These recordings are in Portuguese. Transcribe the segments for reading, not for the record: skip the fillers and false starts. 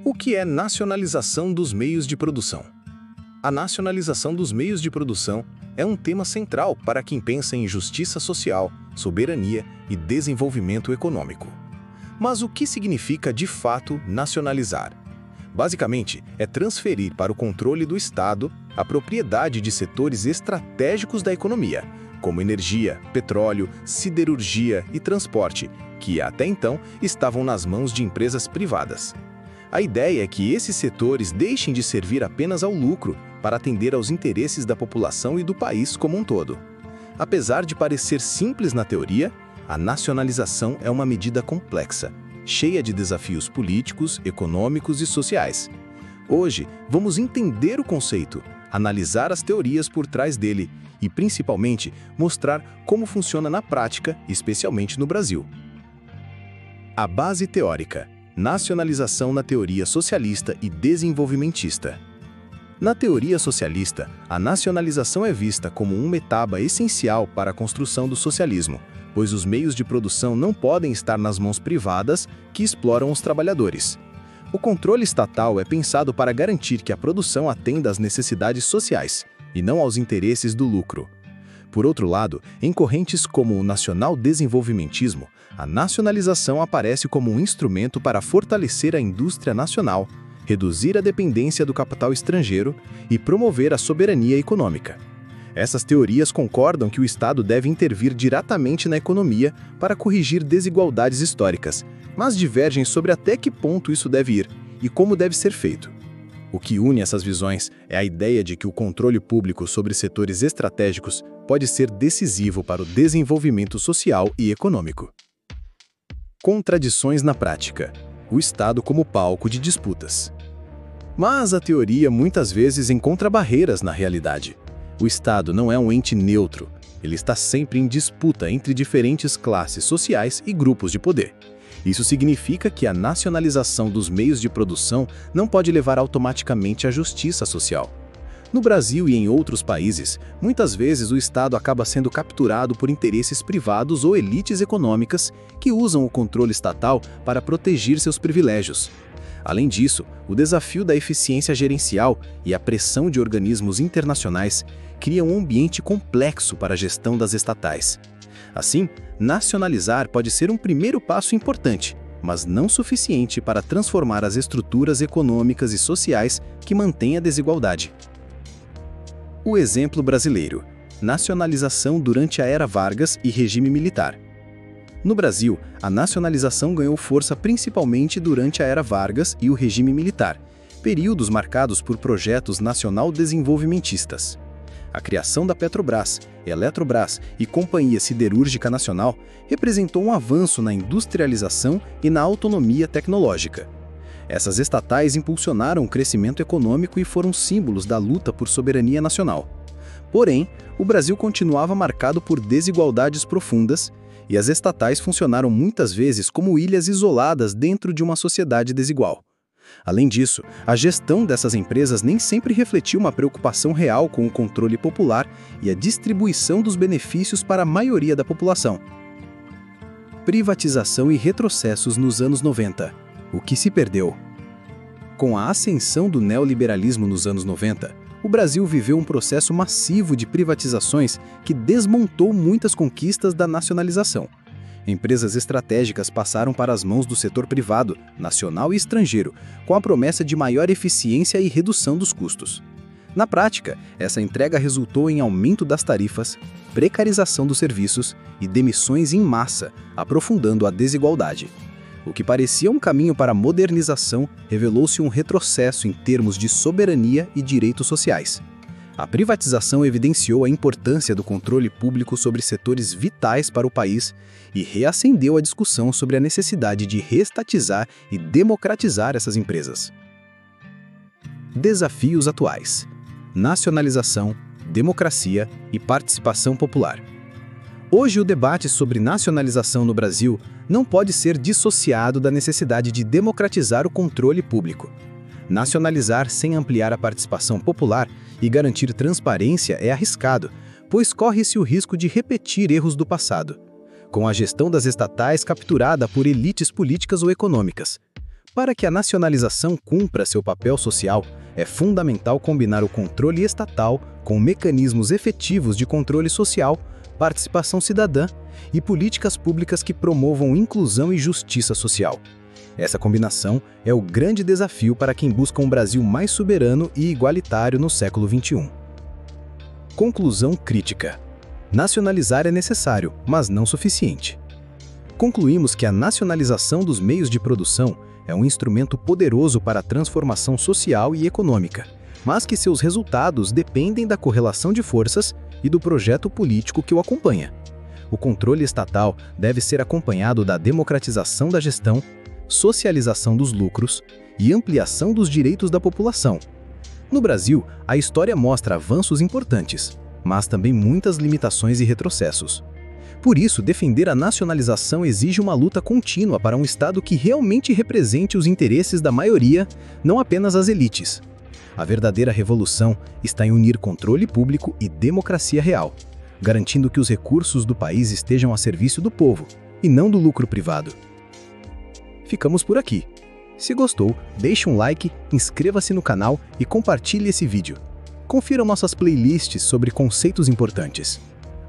O que é nacionalização dos meios de produção? A nacionalização dos meios de produção é um tema central para quem pensa em justiça social, soberania e desenvolvimento econômico. Mas o que significa de fato nacionalizar? Basicamente, é transferir para o controle do Estado a propriedade de setores estratégicos da economia, como energia, petróleo, siderurgia e transporte, que até então estavam nas mãos de empresas privadas. A ideia é que esses setores deixem de servir apenas ao lucro para atender aos interesses da população e do país como um todo. Apesar de parecer simples na teoria, a nacionalização é uma medida complexa, cheia de desafios políticos, econômicos e sociais. Hoje, vamos entender o conceito, analisar as teorias por trás dele e, principalmente, mostrar como funciona na prática, especialmente no Brasil. A base teórica: nacionalização na teoria socialista e desenvolvimentista. Na teoria socialista, a nacionalização é vista como uma etapa essencial para a construção do socialismo, pois os meios de produção não podem estar nas mãos privadas que exploram os trabalhadores. O controle estatal é pensado para garantir que a produção atenda às necessidades sociais, e não aos interesses do lucro. Por outro lado, em correntes como o nacional-desenvolvimentismo, a nacionalização aparece como um instrumento para fortalecer a indústria nacional, reduzir a dependência do capital estrangeiro e promover a soberania econômica. Essas teorias concordam que o Estado deve intervir diretamente na economia para corrigir desigualdades históricas, mas divergem sobre até que ponto isso deve ir e como deve ser feito. O que une essas visões é a ideia de que o controle público sobre setores estratégicos pode ser decisivo para o desenvolvimento social e econômico. Contradições na prática: o Estado como palco de disputas. Mas a teoria muitas vezes encontra barreiras na realidade. O Estado não é um ente neutro, ele está sempre em disputa entre diferentes classes sociais e grupos de poder. Isso significa que a nacionalização dos meios de produção não pode levar automaticamente à justiça social. No Brasil e em outros países, muitas vezes o Estado acaba sendo capturado por interesses privados ou elites econômicas que usam o controle estatal para proteger seus privilégios. Além disso, o desafio da eficiência gerencial e a pressão de organismos internacionais criam um ambiente complexo para a gestão das estatais. Assim, nacionalizar pode ser um primeiro passo importante, mas não suficiente para transformar as estruturas econômicas e sociais que mantêm a desigualdade. O exemplo brasileiro: nacionalização durante a Era Vargas e regime militar. No Brasil, a nacionalização ganhou força principalmente durante a Era Vargas e o regime militar, períodos marcados por projetos nacional-desenvolvimentistas. A criação da Petrobras, Eletrobras e Companhia Siderúrgica Nacional representou um avanço na industrialização e na autonomia tecnológica. Essas estatais impulsionaram o crescimento econômico e foram símbolos da luta por soberania nacional. Porém, o Brasil continuava marcado por desigualdades profundas e as estatais funcionaram muitas vezes como ilhas isoladas dentro de uma sociedade desigual. Além disso, a gestão dessas empresas nem sempre refletiu uma preocupação real com o controle popular e a distribuição dos benefícios para a maioria da população. Privatização e retrocessos nos anos 90. O que se perdeu? Com a ascensão do neoliberalismo nos anos 90, o Brasil viveu um processo massivo de privatizações que desmontou muitas conquistas da nacionalização. Empresas estratégicas passaram para as mãos do setor privado, nacional e estrangeiro, com a promessa de maior eficiência e redução dos custos. Na prática, essa entrega resultou em aumento das tarifas, precarização dos serviços e demissões em massa, aprofundando a desigualdade. O que parecia um caminho para a modernização revelou-se um retrocesso em termos de soberania e direitos sociais. A privatização evidenciou a importância do controle público sobre setores vitais para o país e reacendeu a discussão sobre a necessidade de reestatizar e democratizar essas empresas. Desafios atuais: nacionalização, democracia e participação popular. Hoje, o debate sobre nacionalização no Brasil não pode ser dissociado da necessidade de democratizar o controle público. Nacionalizar sem ampliar a participação popular e garantir transparência é arriscado, pois corre-se o risco de repetir erros do passado, com a gestão das estatais capturada por elites políticas ou econômicas. Para que a nacionalização cumpra seu papel social, é fundamental combinar o controle estatal com mecanismos efetivos de controle social, participação cidadã e políticas públicas que promovam inclusão e justiça social. Essa combinação é o grande desafio para quem busca um Brasil mais soberano e igualitário no século XXI. Conclusão crítica. Nacionalizar é necessário, mas não suficiente. Concluímos que a nacionalização dos meios de produção é um instrumento poderoso para a transformação social e econômica, mas que seus resultados dependem da correlação de forças e do projeto político que o acompanha. O controle estatal deve ser acompanhado da democratização da gestão, socialização dos lucros e ampliação dos direitos da população. No Brasil, a história mostra avanços importantes, mas também muitas limitações e retrocessos. Por isso, defender a nacionalização exige uma luta contínua para um Estado que realmente represente os interesses da maioria, não apenas as elites. A verdadeira revolução está em unir controle público e democracia real, garantindo que os recursos do país estejam a serviço do povo, e não do lucro privado. Ficamos por aqui. Se gostou, deixe um like, inscreva-se no canal e compartilhe esse vídeo. Confira nossas playlists sobre conceitos importantes.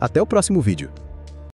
Até o próximo vídeo.